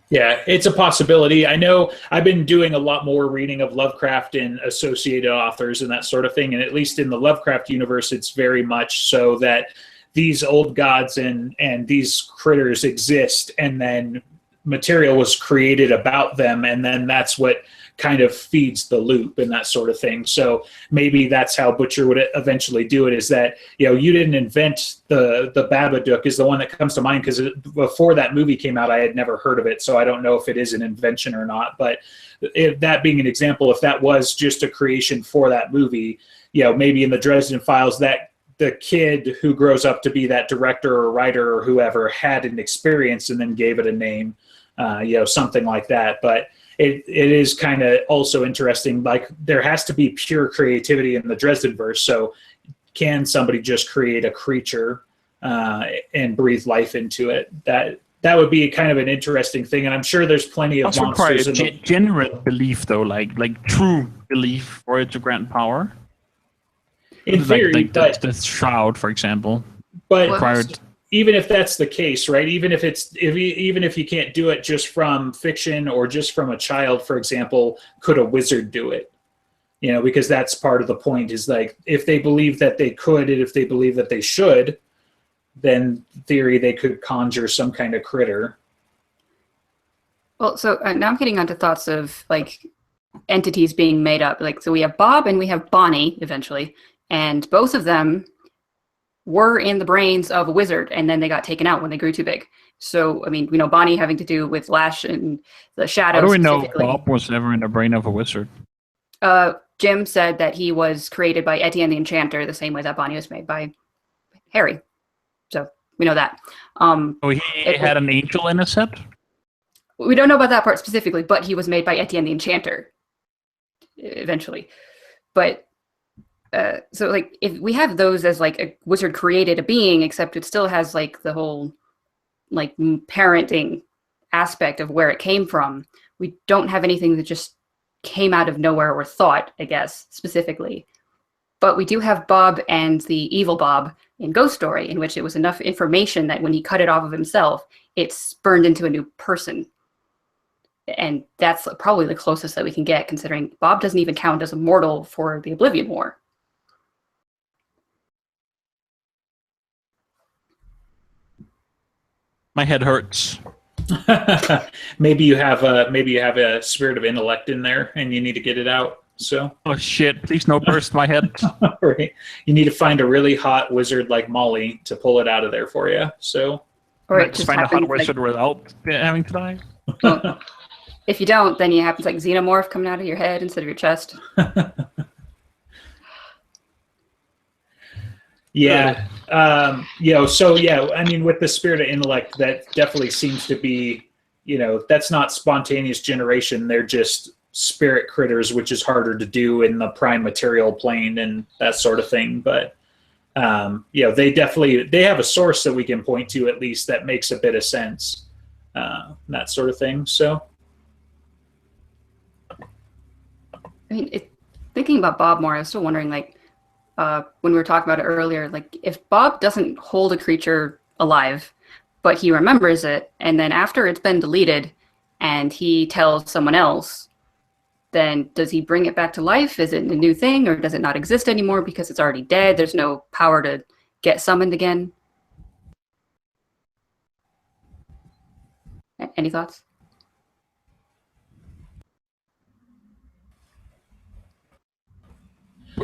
Yeah, it's a possibility. I know I've been doing a lot more reading of Lovecraft and associated authors and that sort of thing. And at least in the Lovecraft universe, it's very much so that these old gods and these critters exist, and then material was created about them, and then that's what kind of feeds the loop and that sort of thing. So maybe that's how Butcher would eventually do it, is that, you know, you didn't invent the Babadook is the one that comes to mind, because before that movie came out, I had never heard of it. So I don't know if it is an invention or not, but if that being an example, if that was just a creation for that movie, you know, maybe in the Dresden Files, that the kid who grows up to be that director or writer or whoever had an experience and then gave it a name, you know, something like that. But it is kind of also interesting. Like, there has to be pure creativity in the Dresden verse. So can somebody just create a creature and breathe life into it? That would be kind of an interesting thing. And I'm sure there's plenty of monsters. Also require genuine belief, though, like true belief for it to grant power. In theory, like the Shroud, for example. But required. Even if that's the case, right? Even if you can't do it just from fiction or just from a child, for example, could a wizard do it? You know, because that's part of the point, is like, if they believe that they could, and if they believe that they should, then in theory they could conjure some kind of critter. Well, so now I'm getting onto thoughts of like entities being made up. Like, so we have Bob and we have Bonnie eventually, and both of them were in the brains of a wizard, and then they got taken out when they grew too big. So, I mean, we know Bonnie having to do with Lash and the shadows. How do we know Bob was never in the brain of a wizard? Jim said that he was created by Etienne the Enchanter, the same way that Bonnie was made by Harry. So we know that. So he had an angel in his set? We don't know about that part specifically, but he was made by Etienne the Enchanter eventually. But so like, if we have those as like a wizard created a being, except it still has like the whole like parenting aspect of where it came from, we don't have anything that just came out of nowhere or thought, I guess, specifically. But we do have Bob and the evil Bob in Ghost Story, in which it was enough information that when he cut it off of himself, it spurned into a new person. And that's probably the closest that we can get, considering Bob doesn't even count as a mortal for the Oblivion War. My head hurts. Maybe you have a spirit of intellect in there, and you need to get it out. So. Oh shit! Please no burst my head. Right. You need to find a really hot wizard like Molly to pull it out of there for you. So. Or it Just just find a hot happens, wizard without having to die. Well, if you don't, then it happens like xenomorph coming out of your head instead of your chest. Yeah. So yeah, I mean, with the spirit of intellect, that definitely seems to be, you know, that's not spontaneous generation. They're just spirit critters, which is harder to do in the prime material plane and that sort of thing. But, you know, they have a source that we can point to, at least, that makes a bit of sense, that sort of thing. So. I mean, thinking about Bob more, I was still wondering, like, when we were talking about it earlier, like, if Bob doesn't hold a creature alive, but he remembers it, and then after it's been deleted and he tells someone else, then does he bring it back to life? Is it a new thing, or does it not exist anymore because it's already dead? There's no power to get summoned again. Any thoughts?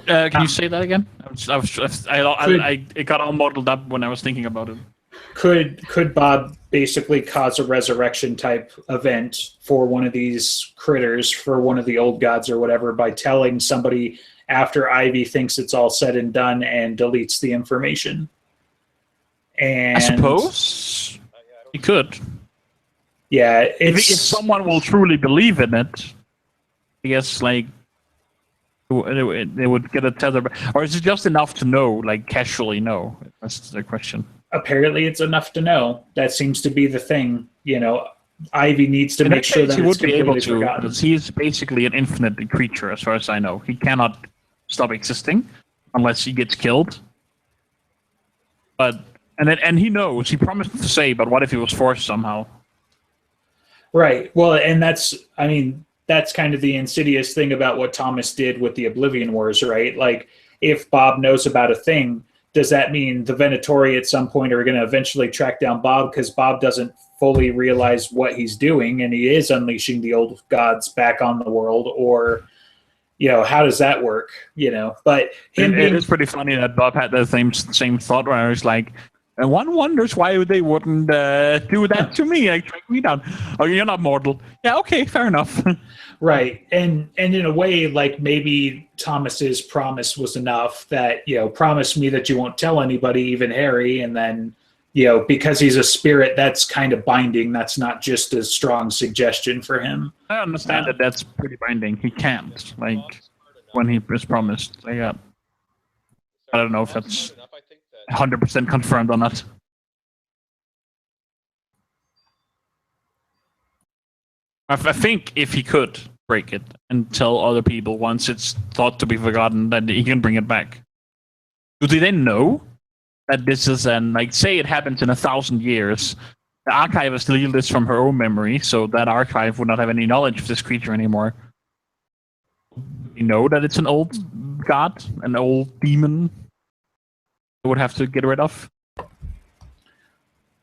Can you say that again? It got all muddled up when I was thinking about it. Could Bob basically cause a resurrection type event for one of these critters, for one of the old gods or whatever, by telling somebody after Ivy thinks it's all said and done and deletes the information. And I suppose he could. Yeah, If someone will truly believe in it, I guess like they would get a tether. Or is it just enough to know, like casually know? That's the question. Apparently, it's enough to know. That seems to be the thing. You know, Ivy needs to make sure that he it's would be able completely to, forgotten. because he's basically an infinite creature, as far as I know. He cannot stop existing unless he gets killed. And he knows. He promised to say, but what if he was forced somehow? Right. Well, and that's kind of the insidious thing about what Thomas did with the Oblivion Wars, right? Like, if Bob knows about a thing, does that mean the Venatori at some point are going to eventually track down Bob because Bob doesn't fully realize what he's doing and he is unleashing the old gods back on the world? Or, how does that work? But it's pretty funny that Bob had the same thought where I was like, and one wonders why they wouldn't do that to me, like track me down. Oh, you're not mortal. Yeah, okay, fair enough. Right. And in a way, like maybe Thomas's promise was enough that, promise me that you won't tell anybody, even Harry. And then, because he's a spirit, that's kind of binding. That's not just a strong suggestion for him. I understand that that's pretty binding. He can't, like, when he is promised. I don't know if that's 100% confirmed or not. I think if he could break it and tell other people once it's thought to be forgotten, that he can bring it back. Do they then know that this is say it happens in 1,000 years? The archivist deleted this from her own memory, so that archive would not have any knowledge of this creature anymore. You know that it's an old god, an old demon they would have to get rid of.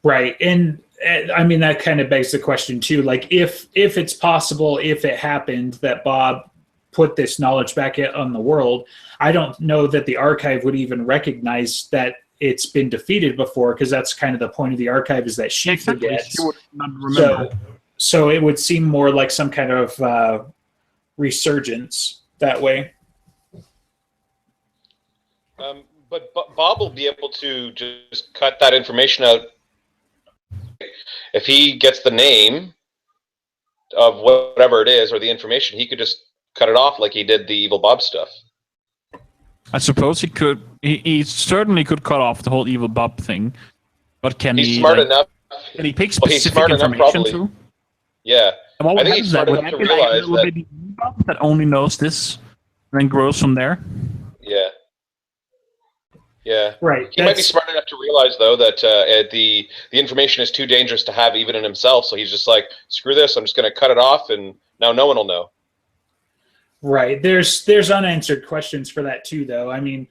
Right. And that kind of begs the question too, like if it's possible, if it happened that Bob put this knowledge back on the world, I don't know that the archive would even recognize that it's been defeated before, because that's kind of the point of the archive, is that she forgets. She would not remember. So it would seem more like some kind of resurgence that way. But Bob will be able to just cut that information out. If he gets the name of whatever it is or the information, he could just cut it off like he did the Evil Bob stuff. I suppose he could. He certainly could cut off the whole Evil Bob thing. But can he's smart enough. Can he pick specific smart information enough, too? Yeah. I think he's smart enough to realize that baby Bob that only knows this and then grows from there. Yeah. Yeah. Right. He might be smart enough to realize, though, that the information is too dangerous to have even in himself. So he's just like, screw this. I'm just going to cut it off, and now no one will know. Right. There's unanswered questions for that too, though. I mean,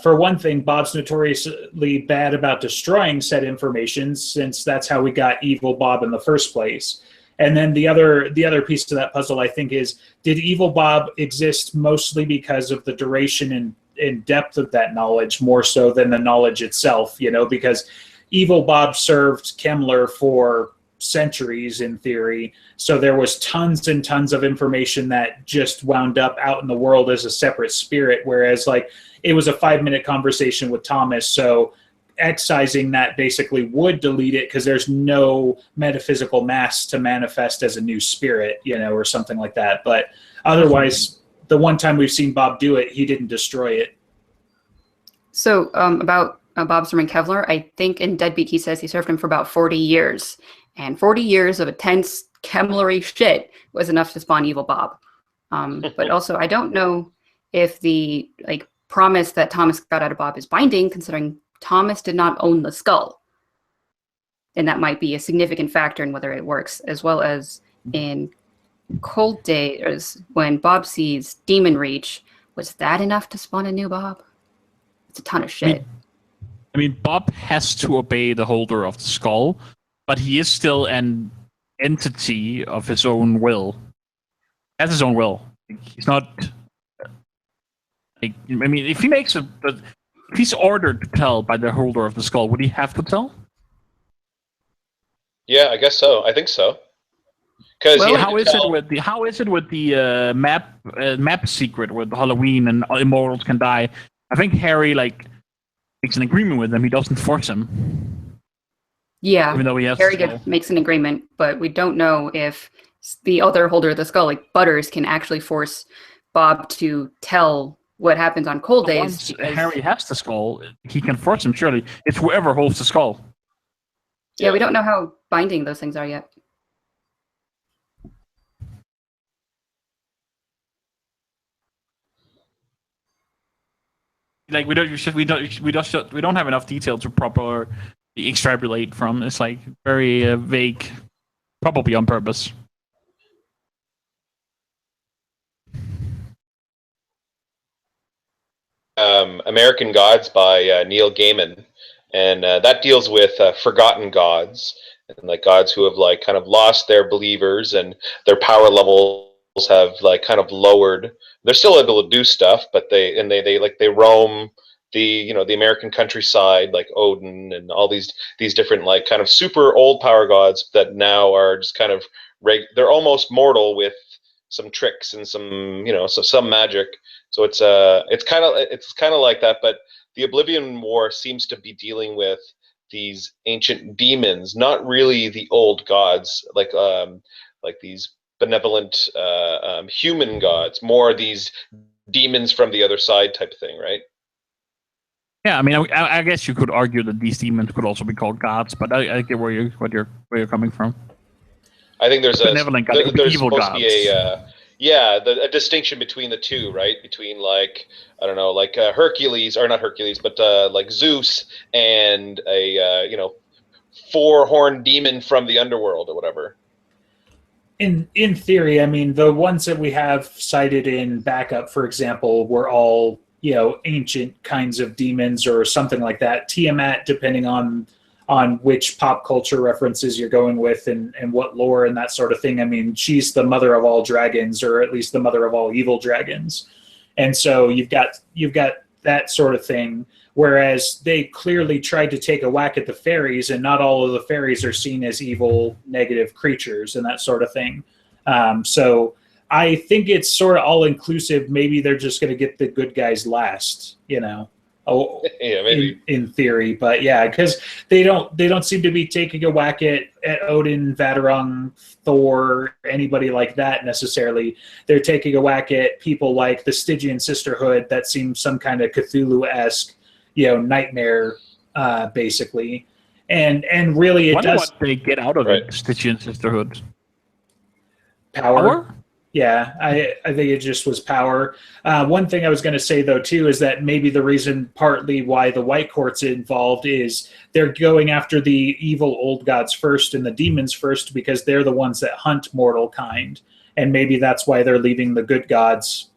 for one thing, Bob's notoriously bad about destroying said information, since that's how we got Evil Bob in the first place. And then the other piece to that puzzle, I think, is, did Evil Bob exist mostly because of the duration and depth of that knowledge, more so than the knowledge itself? Because Evil Bob served Kemmler for centuries in theory, so there was tons and tons of information that just wound up out in the world as a separate spirit, whereas like it was a 5-minute conversation with Thomas, so excising that basically would delete it because there's no metaphysical mass to manifest as a new spirit, or something like that. But otherwise, the one time we've seen Bob do it, he didn't destroy it. So about Bob serving Kevlar, I think in Deadbeat he says he served him for about 40 years. And 40 years of intense Kemmler-y shit was enough to spawn Evil Bob. But also, I don't know if the promise that Thomas got out of Bob is binding, considering Thomas did not own the skull. And that might be a significant factor in whether it works, as well as in Cold Days, when Bob sees Demon Reach. Was that enough to spawn a new Bob? It's a ton of shit. I mean, Bob has to obey the holder of the skull, but he is still an entity of his own will. Has his own will. He's not. If he makes if he's ordered to tell by the holder of the skull, would he have to tell? Yeah, I guess so. I think so. Because Well, you How have is to it tell. with the map secret with Halloween and immortals can die? I think Harry like makes an agreement with him. He doesn't force him, yeah, even though he has the Harry skull. makes an agreement, but we don't know if the other holder of the skull, like Butters, can actually force Bob to tell what happens on cold days. Once Because Harry has the skull, he can force him. Surely, it's whoever holds the skull. yeah, we don't know how binding those things are yet. Like we don't have enough detail to properly extrapolate from. It's like very vague, probably on purpose. American Gods by Neil Gaiman, and that deals with forgotten gods and like gods who have like kind of lost their believers and their power levels have like kind of lowered. They're still able to do stuff, but they roam the American countryside like Odin and all these different like kind of super old power gods that now are just kind of they're almost mortal with some tricks and some magic. So it's kind of like that, but the Oblivion War seems to be dealing with these ancient demons, not really the old gods, like these benevolent human gods, more these demons from the other side type of thing, right? Yeah, I mean, I guess you could argue that these demons could also be called gods, but I get where you're coming from. I think there's Benevolent gods, there's evil supposed gods. to be a distinction between the two, right? Between like I don't know, like Hercules or not Hercules, but like Zeus and a four-horned demon from the underworld or whatever. In theory, I mean, the ones that we have cited in backup, for example, were all ancient kinds of demons or something like that. Tiamat, depending on which pop culture references you're going with and what lore and that sort of thing. I mean, she's the mother of all dragons, or at least the mother of all evil dragons. And so you've got that sort of thing. Whereas they clearly tried to take a whack at the fairies, and not all of the fairies are seen as evil, negative creatures and that sort of thing. So I think it's sort of all inclusive. Maybe they're just going to get the good guys last, Oh, Yeah, maybe. in theory, but yeah, because they don't seem to be taking a whack at Odin, Vadarung, Thor, anybody like that necessarily. They're taking a whack at people like the Stygian Sisterhood that seems some kind of Cthulhu-esque, nightmare, basically. And really, it does what they get out of Right. it, Stygian Sisterhood. power. Yeah, I think it just was power. One thing I was going to say, though, too, is that maybe the reason partly why the White Court's involved is they're going after the evil old gods first and the demons first because they're the ones that hunt mortal kind. And maybe that's why they're leaving the good gods,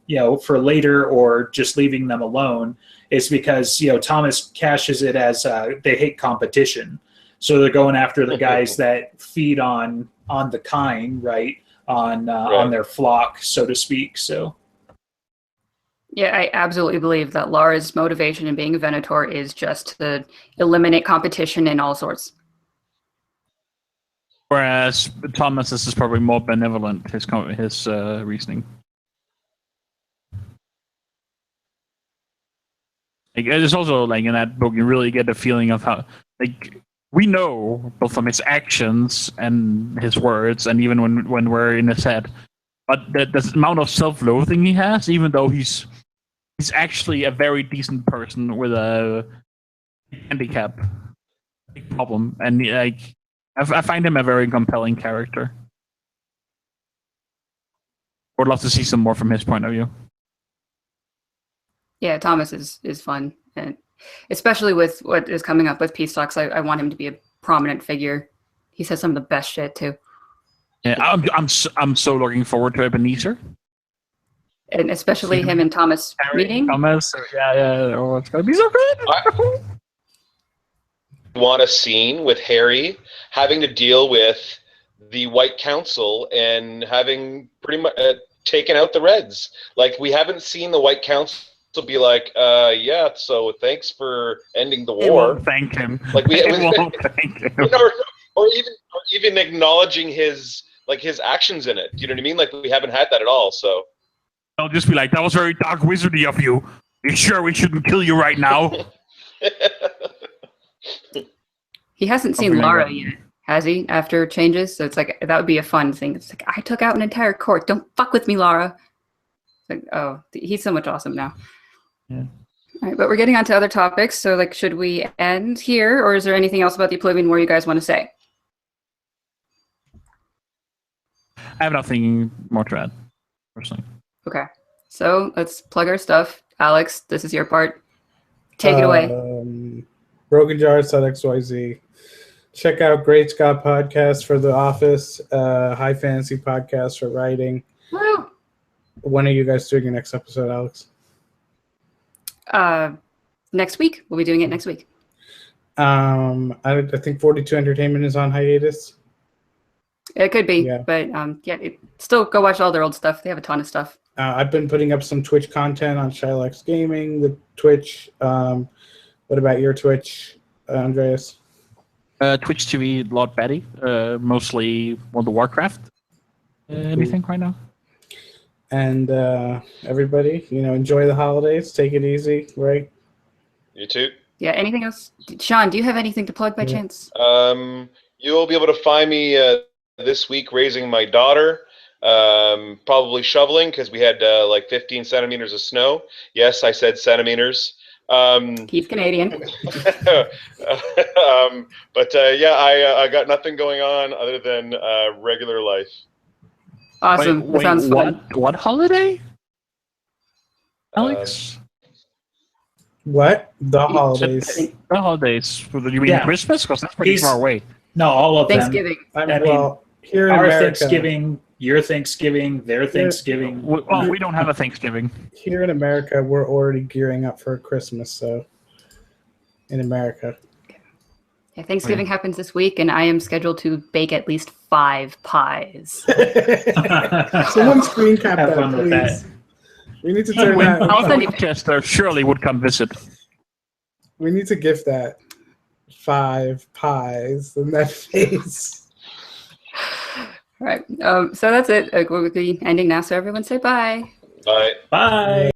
for later, or just leaving them alone, is because, Thomas cashes it as they hate competition. So they're going after the guys that feed on the kind, right? On their flock, so to speak. So Yeah, I absolutely believe that Lara's motivation in being a Venator is just to eliminate competition in all sorts. Whereas Thomas's is probably more benevolent. His reasoning. Like, it's also like in that book, you really get the feeling of how like we know both from his actions and his words, and even when we're in his head, but the amount of self-loathing he has, even though he's actually a very decent person with a handicap, big problem, and like I find him a very compelling character. I would love to see some more from his point of view. Yeah, Thomas is fun, and especially with what is coming up with Peace Talks, I want him to be a prominent figure. He says some of the best shit too. Yeah, I'm so looking forward to Ebenezer. And especially him and Thomas meeting. Thomas, yeah. Oh, it's gonna be so good. I want a scene with Harry having to deal with the White Council and having pretty much taken out the Reds. Like, we haven't seen the White Council be like, yeah, so thanks for ending the They war. won't thank him. Like, They won't thank him. or even acknowledging his actions in it. You know what I mean? Like we haven't had that at all. So I'll just be like, that was very dark wizardy of you. You sure we shouldn't kill you right now? He hasn't seen Something like Lara that. yet, has he? After changes, so it's like that would be a fun thing. It's like I took out an entire court. Don't fuck with me, Lara. It's like, oh, he's so much awesome now. Yeah. All right, but we're getting on to other topics. So, like, should we end here, or is there anything else about the Oblivion War you guys want to say? I have nothing more to add, personally. Okay, so let's plug our stuff. Alex, this is your part. Take it away. BrokenJars.xyz. Check out Great Scott Podcast for The Office, High Fantasy Podcast for writing. Woo! When are you guys doing your next episode, Alex? Next week. We'll be doing it next week. I think 42 Entertainment is on hiatus. It could be, Yeah. but still go watch all their old stuff. They have a ton of stuff. I've been putting up some Twitch content on Shylock's Gaming, the Twitch. What about your Twitch, Andreas? Twitch TV, Lord Betty, mostly World of Warcraft. Anything right now? And everybody, enjoy the holidays. Take it easy, right? you too. Yeah, anything else? Sean, do you have anything to plug by chance? You'll be able to find me this week raising my daughter. Probably shoveling because we had 15 centimeters of snow. Yes, I said centimeters. He's Canadian. But I got nothing going on other than regular life. Awesome. That sounds fun. What holiday? Alex? What? The holidays. The holidays. You mean Yeah. Christmas? Because that's pretty He's- far away. No, all of them. Thanksgiving. I mean, Here in our America, Thanksgiving, your Thanksgiving, their Thanksgiving. We don't have a Thanksgiving. here in America, we're already gearing up for Christmas. So, in America, Yeah, Thanksgiving happens this week, and I am scheduled to bake at least 5 pies. someone screen cap Have that, fun with that. please. We need to turn When that. I'll send you- Winchester surely would come visit. We need to gift that 5 pies in that face. All right. So that's it. We'll be ending now. So everyone say bye. Bye. Bye.